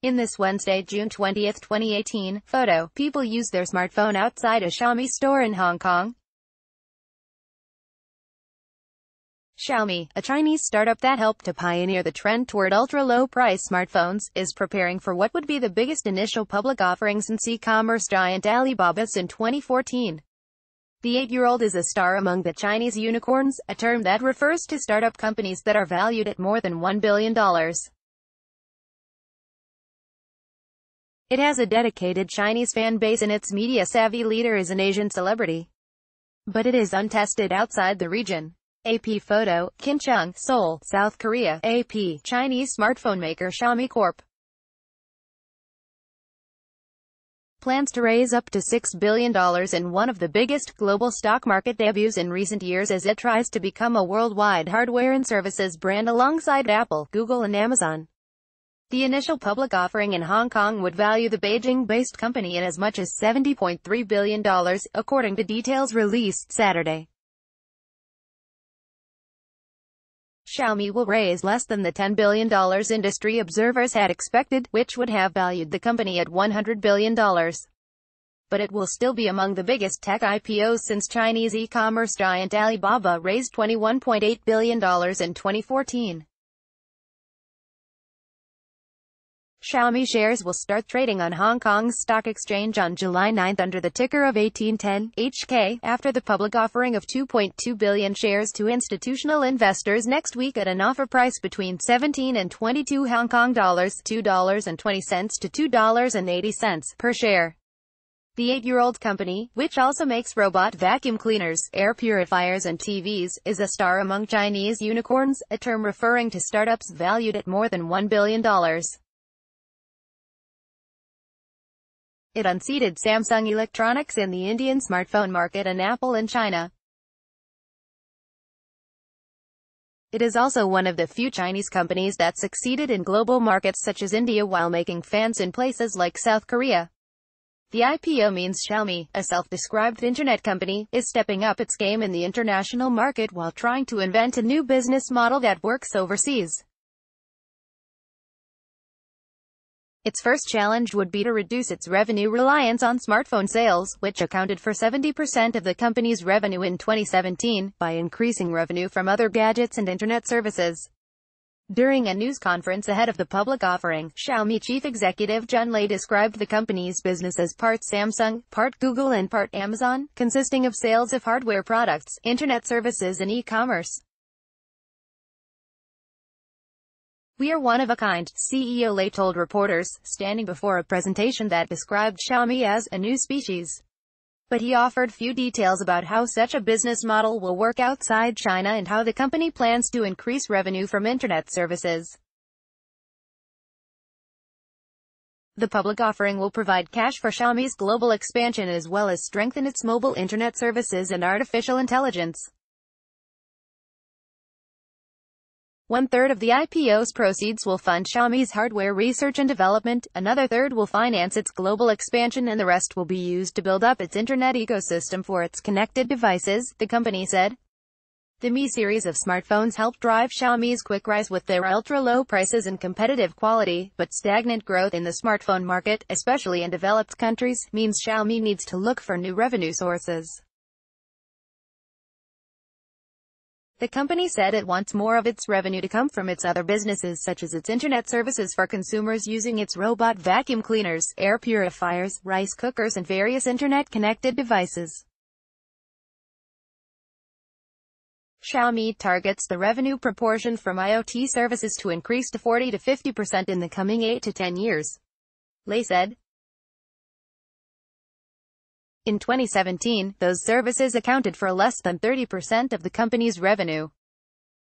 In this Wednesday, June 20, 2018, photo, people use their smartphone outside a Xiaomi store in Hong Kong. Xiaomi, a Chinese startup that helped to pioneer the trend toward ultra-low-price smartphones, is preparing for what would be the biggest initial public offering since e-commerce giant Alibaba's in 2014. The 8-year-old is a star among the Chinese unicorns, a term that refers to startup companies that are valued at more than $1 billion. It has a dedicated Chinese fan base and its media-savvy leader is an Asian celebrity. But it is untested outside the region. AP photo, Kincheong, Seoul, South Korea. AP, Chinese smartphone maker Xiaomi Corp. Plans to raise up to $6 billion in one of the biggest global stock market debuts in recent years as it tries to become a worldwide hardware and services brand alongside Apple, Google and Amazon. The initial public offering in Hong Kong would value the Beijing-based company at as much as $70.3 billion, according to details released Saturday. Xiaomi will raise less than the $10 billion industry observers had expected, which would have valued the company at $100 billion. But it will still be among the biggest tech IPOs since Chinese e-commerce giant Alibaba raised $21.8 billion in 2014. Xiaomi shares will start trading on Hong Kong's stock exchange on July 9 under the ticker of 1810 HK, after the public offering of 2.2 billion shares to institutional investors next week at an offer price between 17 and 22 Hong Kong dollars, $2.20 to $2.80 per share. The 8-year-old company, which also makes robot vacuum cleaners, air purifiers and TVs, is a star among Chinese unicorns, a term referring to startups valued at more than $1 billion. It unseated Samsung Electronics in the Indian smartphone market and Apple in China. It is also one of the few Chinese companies that succeeded in global markets such as India while making fans in places like South Korea. The IPO means Xiaomi, a self-described internet company, is stepping up its game in the international market while trying to invent a new business model that works overseas. Its first challenge would be to reduce its revenue reliance on smartphone sales, which accounted for 70% of the company's revenue in 2017, by increasing revenue from other gadgets and internet services. During a news conference ahead of the public offering, Xiaomi chief executive Jun Lei described the company's business as part Samsung, part Google and part Amazon, consisting of sales of hardware products, internet services and e-commerce. "We are one of a kind," CEO Lei told reporters, standing before a presentation that described Xiaomi as a new species. But he offered few details about how such a business model will work outside China and how the company plans to increase revenue from internet services. The public offering will provide cash for Xiaomi's global expansion as well as strengthen its mobile internet services and artificial intelligence. One-third of the IPO's proceeds will fund Xiaomi's hardware research and development, another third will finance its global expansion and the rest will be used to build up its internet ecosystem for its connected devices, the company said. The Mi series of smartphones helped drive Xiaomi's quick rise with their ultra-low prices and competitive quality, but stagnant growth in the smartphone market, especially in developed countries, means Xiaomi needs to look for new revenue sources. The company said it wants more of its revenue to come from its other businesses such as its internet services for consumers using its robot vacuum cleaners, air purifiers, rice cookers and various internet-connected devices. Xiaomi targets the revenue proportion from IoT services to increase to 40 to 50% in the coming 8 to 10 years. Lei said. In 2017, those services accounted for less than 30% of the company's revenue.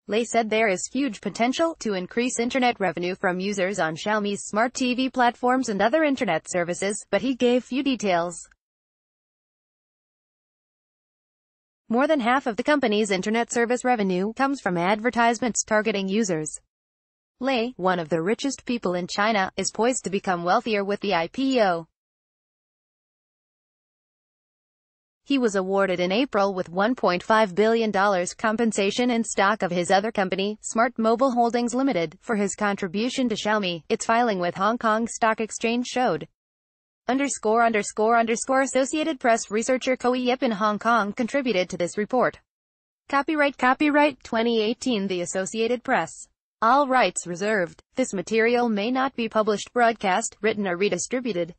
Lei said there is huge potential to increase internet revenue from users on Xiaomi's smart TV platforms and other internet services, but he gave few details. More than half of the company's internet service revenue comes from advertisements targeting users. Lei, one of the richest people in China, is poised to become wealthier with the IPO. He was awarded in April with $1.5 billion compensation in stock of his other company, Smart Mobile Holdings Limited, for his contribution to Xiaomi, its filing with Hong Kong Stock Exchange showed. Associated Press researcher Koei Yip in Hong Kong contributed to this report. Copyright 2018 The Associated Press. All rights reserved. This material may not be published, broadcast, written or redistributed.